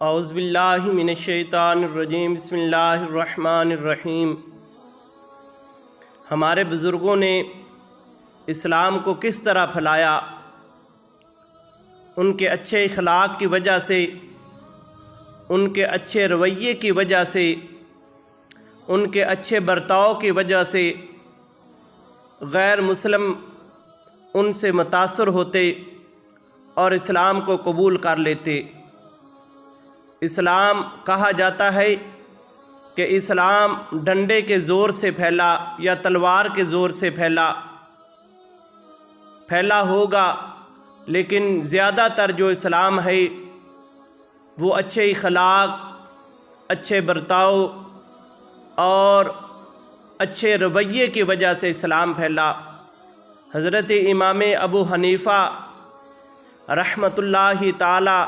اعوذ باللہ من الشیطان الرجیم، بسم اللہ الرحمن الرحیم۔ ہمارے بزرگوں نے اسلام کو کس طرح پھیلایا، ان کے اچھے اخلاق کی وجہ سے، ان کے اچھے رویے کی وجہ سے، ان کے اچھے برتاؤ کی وجہ سے غیر مسلم ان سے متاثر ہوتے اور اسلام کو قبول کر لیتے۔ اسلام کہا جاتا ہے کہ اسلام ڈنڈے کے زور سے پھیلا یا تلوار کے زور سے پھیلا ہوگا، لیکن زیادہ تر جو اسلام ہے وہ اچھے اخلاق، اچھے برتاؤ اور اچھے رویے کی وجہ سے اسلام پھیلا۔ حضرت امام ابو حنیفہ رحمۃ اللہ تعالی